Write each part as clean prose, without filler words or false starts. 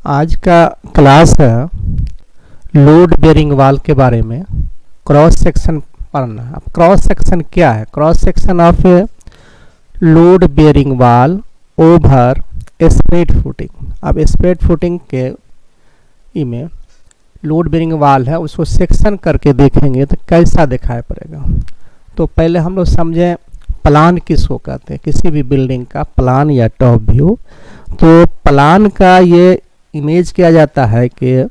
आज का क्लास है लोड बेरिंग वाल के बारे में। क्रॉस सेक्शन पढ़ना। अब क्रॉस सेक्शन क्या है? Cross section of a load bearing wall over spread footing. अब स्प्रेड फुटिंग के में लोड बेरिंग वाल है, उसको सेक्शन करके देखेंगे तो कैसा दिखाई पड़ेगा। तो पहले हम लोग समझें प्लान किसको कहते हैं, किसी भी बिल्डिंग का प्लान या टॉप व्यू। तो प्लान का ये इमेज किया जाता है कि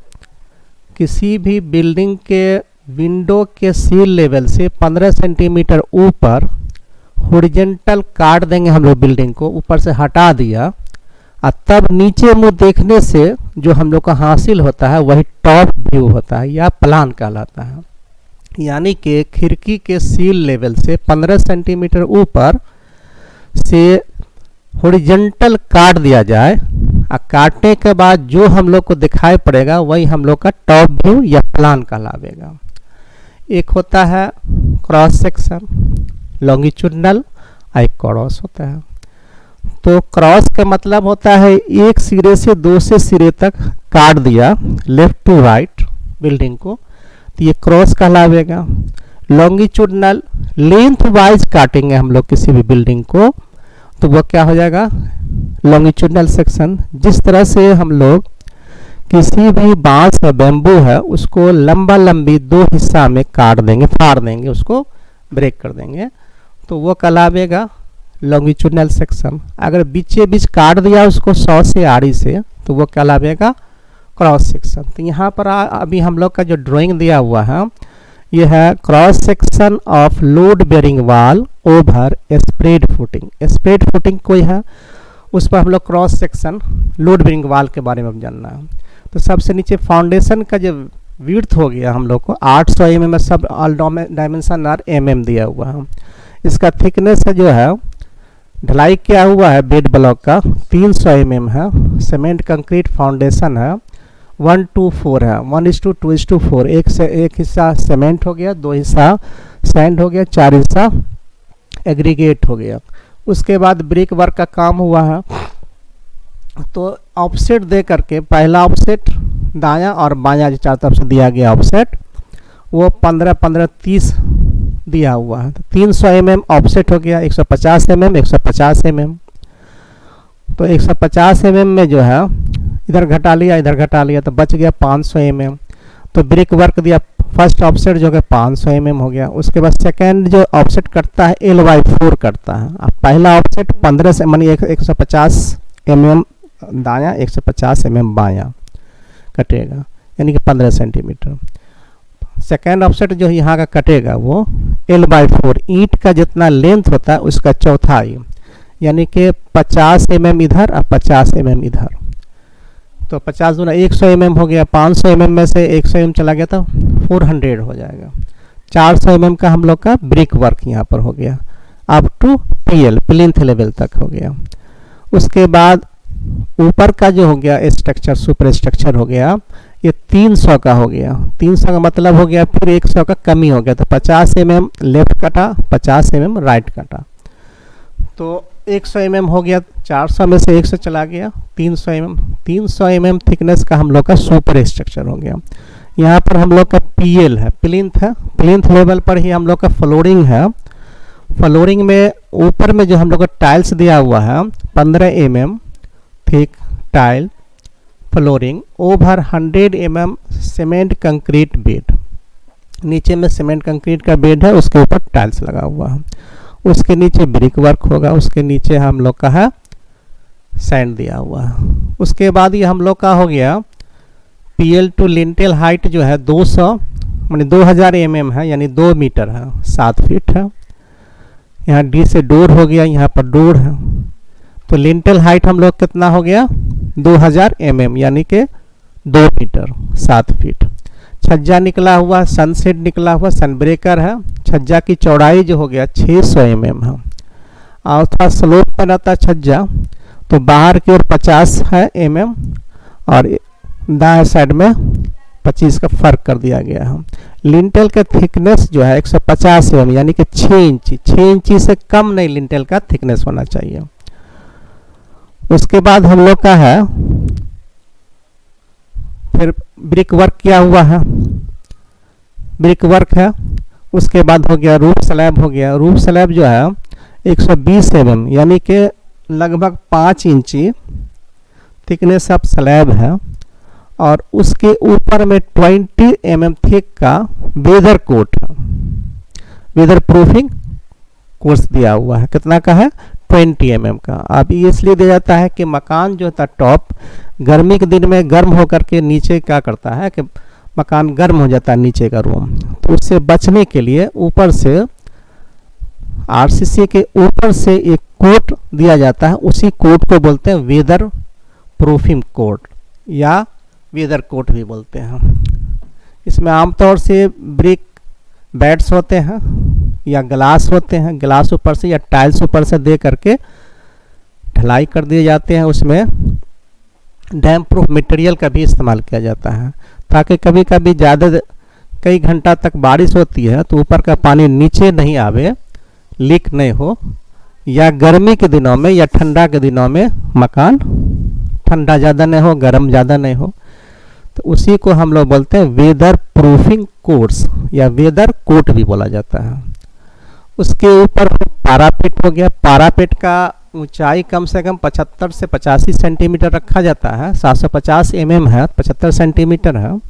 किसी भी बिल्डिंग के विंडो के सील लेवल से 15 सेंटीमीटर ऊपर हॉरिजॉन्टल काट देंगे हम लोग, बिल्डिंग को ऊपर से हटा दिया और तब नीचे मुंह देखने से जो हम लोग का हासिल होता है वही टॉप व्यू होता है या प्लान कहलाता है। यानी कि खिड़की के सील लेवल से 15 सेंटीमीटर ऊपर से हॉरिजॉन्टल काट दिया जाए और काटने के बाद जो हम लोग को दिखाई पड़ेगा वही हम लोग का टॉप व्यू या प्लान कहलावेगा। एक होता है क्रॉस सेक्शन लॉन्गिट्यूडनल, एक क्रॉस होता है। तो क्रॉस का मतलब होता है एक सिरे से दूसरे सिरे तक काट दिया लेफ्ट टू राइट बिल्डिंग को, तो ये क्रॉस कहलावेगा। लॉन्गिट्यूडनल लेंथ वाइज काटेंगे हम लोग किसी भी बिल्डिंग को, तो वो क्या हो जाएगा लॉन्गिट्यूडनल सेक्शन। जिस तरह से हम लोग किसी भी बांस या बैम्बू है उसको लंबा लंबी दो हिस्सा में काट देंगे, फाड़ देंगे, उसको ब्रेक कर देंगे, तो वो कहलावेगा लॉन्गिट्यूडनल सेक्शन। अगर बीचे बीच काट दिया उसको 100 से आड़ी से, तो वो कहलावेगा क्रॉस सेक्शन। तो यहाँ पर अभी हम लोग का जो ड्राइंग दिया हुआ है यह है cross section of load bearing wall over spread footing. Spread footing कोई है, उस पर हम लोग क्रॉस सेक्शन लोड बेरिंग वाल के बारे में जानना है। तो सबसे नीचे फाउंडेशन का जो विड्थ हो गया हम लोग को 800 mm, सब ऑल डायमेंशन आर mm दिया हुआ है। इसका थिकनेस है जो है ढलाई किया हुआ है बेड ब्लॉक का 300 mm है। सीमेंट कंक्रीट फाउंडेशन है 1:4 है, 1:2:4। एक हिस्सा सीमेंट हो गया, 2 हिस्सा सैंड हो गया, 4 हिस्सा एग्रीगेट हो गया। उसके बाद ब्रिक वर्क का काम हुआ है। तो ऑफसेट दे करके पहला ऑफसेट दायां और बायां जो चारों तरफ से दिया गया ऑफसेट वो 15-15-30 दिया हुआ है। तो 300 mm ऑफसेट हो गया, 150 mm 150 mm। तो 150 mm में जो है इधर घटा लिया तो बच गया 500 mm। तो ब्रिक वर्क दिया, फर्स्ट ऑफसेट जो है 500 mm हो गया। उसके बाद सेकेंड जो ऑफसेट करता है L/4 करता है। अब पहला ऑफसेट 15 से मानी 150 mm दायां 150 mm बायां कटेगा, यानी कि 15 सेंटीमीटर। सेकेंड ऑफसेट जो यहाँ का कटेगा वो L/4 ईंट का जितना लेंथ होता है उसका चौथाई, यानी कि 50 mm इधर और 50 mm इधर। तो 50 दूना 100 mm हो गया, 500 mm में से 100 mm चला गया तो 400 हो जाएगा। 400 mm का हम लोग का ब्रिक वर्क यहाँ पर हो गया up to PL plinth level तक हो गया। उसके बाद ऊपर का जो हो गया स्ट्रक्चर सुपर स्ट्रक्चर हो गया, ये 300 का हो गया। 300 का मतलब हो गया फिर 100 का कमी हो गया, तो 50 mm लेफ्ट कटा, 50 mm राइट कटा, तो 100 mm हो गया। 400 में से 100 चला गया, 300 mm। 300 mm थिकनेस का हम लोग का सुपर स्ट्रक्चर हो गया। यहाँ पर हम लोग का PL है, प्लिंथ है। प्लिंथ लेवल पर ही हम लोग का फ्लोरिंग है। फ्लोरिंग में ऊपर में जो हम लोग का टाइल्स दिया हुआ है 15 mm thick tile flooring over 100 mm cement concrete bed. नीचे में सीमेंट कंक्रीट का बेड है, उसके ऊपर टाइल्स लगा हुआ है। उसके नीचे ब्रिक वर्क होगा, उसके नीचे हम लोग का है सैंड दिया हुआ है। उसके बाद ये हम लोग का हो गया PL टू लिंटेल हाइट जो है 200 मानी 2000 mm है, यानी 2 मीटर है, 7 फीट है। यहाँ D से डोर हो गया, यहाँ पर डोर है। तो लिंटेल हाइट हम लोग कितना हो गया 2000 mm, यानी कि 2 मीटर 7 फीट। छज्जा निकला हुआ, सनसेट निकला हुआ, सन ब्रेकर है। छज्जा की चौड़ाई जो हो गया 600 mm है और थोड़ा स्लोप पर रहता है छज्जा, तो बाहर की ओर 50 है mm और दाएं साइड में 25 का फर्क कर दिया गया है। लिंटेल का थिकनेस जो है 150 mm, यानी कि 6 इंची, 6 इंची से कम नहीं लिंटेल का थिकनेस होना चाहिए। उसके बाद हम लोग का है फिर ब्रिक वर्क किया हुआ है, ब्रिक वर्क है। उसके बाद हो गया रूफ स्लैब हो गया। रूफ स्लैब जो है 120 mm यानी कि लगभग 5 इंची थिकनेस ऑफ स्लैब है, और उसके ऊपर में 20 mm थिक का वेदर कोट है, वेदर प्रूफिंग कोर्स दिया हुआ है। कितना का है? 20 mm का। अब ये इसलिए दिया जाता है कि मकान जो था टॉप गर्मी के दिन में गर्म होकर के नीचे क्या करता है कि मकान गर्म हो जाता है नीचे का रूम, तो उससे बचने के लिए ऊपर से आरसीसी के ऊपर से एक कोट दिया जाता है। उसी कोट को बोलते हैं वेदर प्रूफिंग कोट या वेदर कोट भी बोलते हैं। इसमें आमतौर से ब्रिक बेड्स होते हैं या ग्लास होते हैं, ग्लास ऊपर से या टाइल्स ऊपर से दे करके ढलाई कर दिए जाते हैं। उसमें डैम प्रूफ मटेरियल का भी इस्तेमाल किया जाता है, ताकि कभी कभी ज़्यादा कई घंटा तक बारिश होती है तो ऊपर का पानी नीचे नहीं आवे, लीक नहीं हो, या गर्मी के दिनों में या ठंडा के दिनों में मकान ठंडा ज़्यादा नहीं हो, गर्म ज़्यादा नहीं हो, तो उसी को हम लोग बोलते हैं वेदर प्रूफिंग कोट्स या वेदर कोट भी बोला जाता है। उसके ऊपर पारापेट हो गया। पारापेट का ऊंचाई कम से कम 75 से 85 सेंटीमीटर रखा जाता है। 750 mm है, 75 सेंटीमीटर है।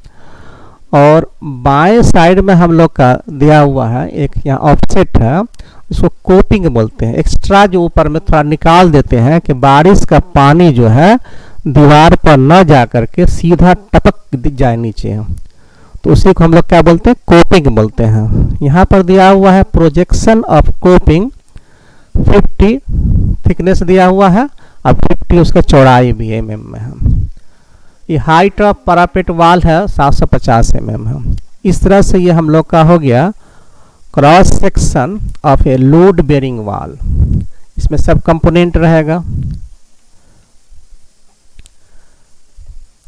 और बाएं साइड में हम लोग का दिया हुआ है एक यहाँ ऑफसेट है, इसको कोपिंग बोलते हैं। एक्स्ट्रा जो ऊपर में थोड़ा निकाल देते हैं कि बारिश का पानी जो है दीवार पर न जा करके सीधा टपक जाए नीचे, तो उसी को हम लोग क्या बोलते हैं? कोपिंग बोलते हैं। यहाँ पर दिया हुआ है प्रोजेक्शन ऑफ कोपिंग 50 थिकनेस दिया हुआ है, अब 50 उसका चौड़ाई भी mm में है। ये हाइट ऑफ पैरापेट वाल है 750 mm है। इस तरह से ये हम लोग का हो गया cross section of a load bearing वाल। इसमें सब कंपोनेंट रहेगा।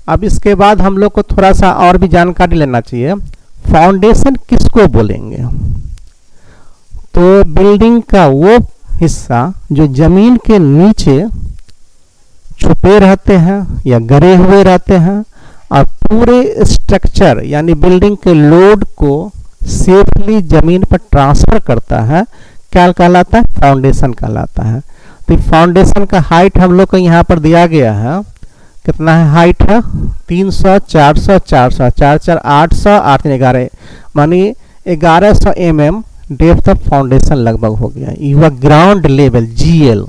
अब इसके बाद हम लोग को थोड़ा सा और भी जानकारी लेना चाहिए। फाउंडेशन किसको बोलेंगे? तो बिल्डिंग का वो हिस्सा जो जमीन के नीचे छुपे रहते हैं या गड़े हुए रहते हैं और पूरे स्ट्रक्चर यानी बिल्डिंग के लोड को सेफली जमीन पर ट्रांसफर करता है, क्या कहलाता है? फाउंडेशन कहलाता है। तो फाउंडेशन का हाइट हम लोग को यहाँ पर दिया गया है। कितना है हाइट है? 300, 400, 400, 4, 4, 800, 8, 11 मानी 1100 mm डेप्थ ऑफ फाउंडेशन लगभग हो गया। ये हुआ ग्राउंड लेवल GL।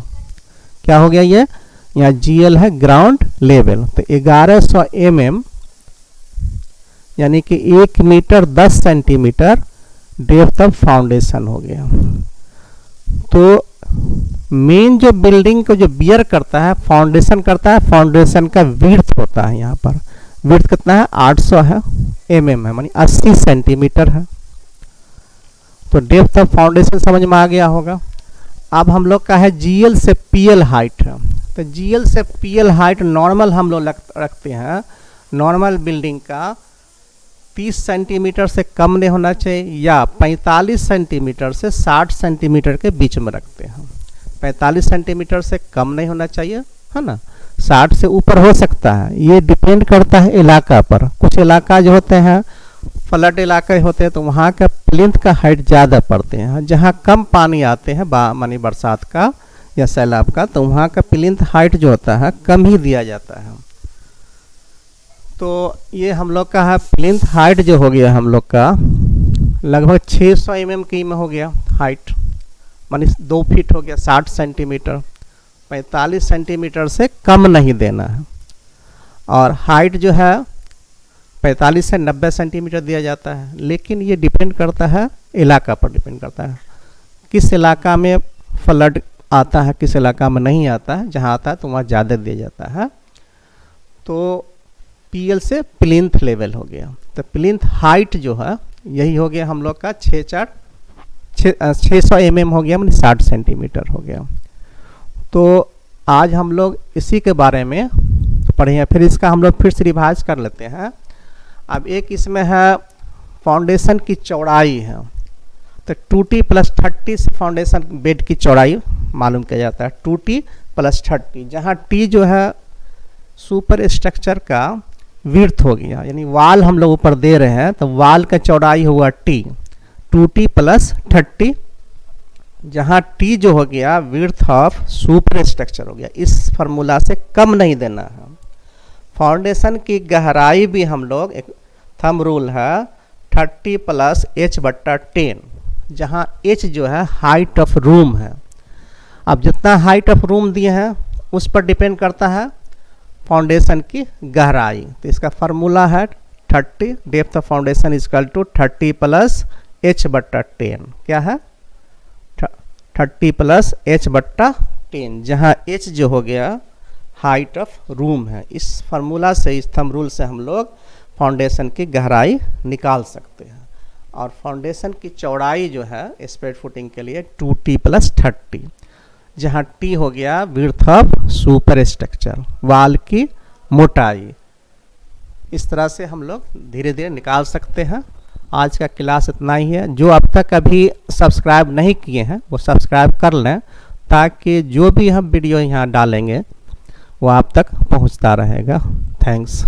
क्या हो गया ये? यहाँ GL है ग्राउंड लेवल। तो 1100 mm यानी कि 1 metre 10 centimetre depth of foundation हो गया। तो मेन जो बिल्डिंग को जो बियर करता है, फाउंडेशन करता है, फाउंडेशन का विड्थ होता है। यहाँ पर विड्थ कितना है? 800 है mm है, मानी 80 सेंटीमीटर है। तो डेप्थ ऑफ फाउंडेशन समझ में आ गया होगा। अब हम लोग का है GL से PL हाइट है। तो GL से PL हाइट नॉर्मल हम लोग रखते हैं। नॉर्मल बिल्डिंग का 30 सेंटीमीटर से कम नहीं होना चाहिए या 45 सेंटीमीटर से 60 सेंटीमीटर के बीच में रखते हैं। 45 सेंटीमीटर से कम नहीं होना चाहिए, है ना। 60 से ऊपर हो सकता है। ये डिपेंड करता है इलाका पर। कुछ इलाका जो होते हैं फ्लड इलाके होते हैं तो वहाँ का प्लिंथ का हाइट ज़्यादा पड़ते हैं। जहाँ कम पानी आते हैं मानी बरसात का या सैलाब का, तो वहाँ का प्लिंथ हाइट जो होता है कम ही दिया जाता है। तो ये हम लोग का है प्लिंथ हाइट जो हो गया हम लोग का लगभग 600 mm की में हो गया हाइट, मानी 2 फीट हो गया 60 सेंटीमीटर। 45 सेंटीमीटर से कम नहीं देना है। और हाइट जो है 45 से 90 सेंटीमीटर दिया जाता है। लेकिन ये डिपेंड करता है इलाका पर, डिपेंड करता है किस इलाका में फ्लड आता है, किस इलाका में नहीं आता है। जहाँ आता है तो वहाँ ज़्यादा दिया जाता है। तो PL से प्लिंथ लेवल हो गया। तो प्लिंथ हाइट जो है यही हो गया हम लोग का 600 mm हो गया, मतलब 60 सेंटीमीटर हो गया। तो आज हम लोग इसी के बारे में पढ़े हैं। फिर इसका हम लोग फिर से रिवाइज कर लेते हैं। अब एक इसमें है फाउंडेशन की चौड़ाई है। तो 2T + 30 से फाउंडेशन बेड की चौड़ाई मालूम किया जाता है। 2T + 30, जहाँ T जो है सुपर स्ट्रक्चर का विड्थ हो गया, यानी वाल हम लोग ऊपर दे रहे हैं तो वाल का चौड़ाई हुआ टी, 2t प्लस 30, जहाँ t जो हो गया विड्थ ऑफ सुपर स्ट्रक्चर हो गया। इस फार्मूला से कम नहीं देना है। फाउंडेशन की गहराई भी हम लोग एक थंब रूल है 30 प्लस h/10, जहाँ h जो है हाइट ऑफ रूम है। अब जितना हाइट ऑफ रूम दिए हैं उस पर डिपेंड करता है फाउंडेशन की गहराई। तो इसका फार्मूला है 30, depth of foundation is equal to 30 plus h/10। क्या है 30 प्लस h/10, जहाँ h जो हो गया हाइट ऑफ रूम है। इस फार्मूला से, इस थंब रूल से हम लोग फाउंडेशन की गहराई निकाल सकते हैं। और फाउंडेशन की चौड़ाई जो है स्प्रेड फुटिंग के लिए 2t प्लस 30, जहाँ t हो गया विड्थ ऑफ सुपर स्ट्रक्चर, वाल की मोटाई। इस तरह से हम लोग धीरे धीरे निकाल सकते हैं। आज का क्लास इतना ही है। जो अब तक अभी सब्सक्राइब नहीं किए हैं वो सब्सक्राइब कर लें, ताकि जो भी हम वीडियो यहाँ डालेंगे वो आप तक पहुँचता रहेगा। थैंक्स।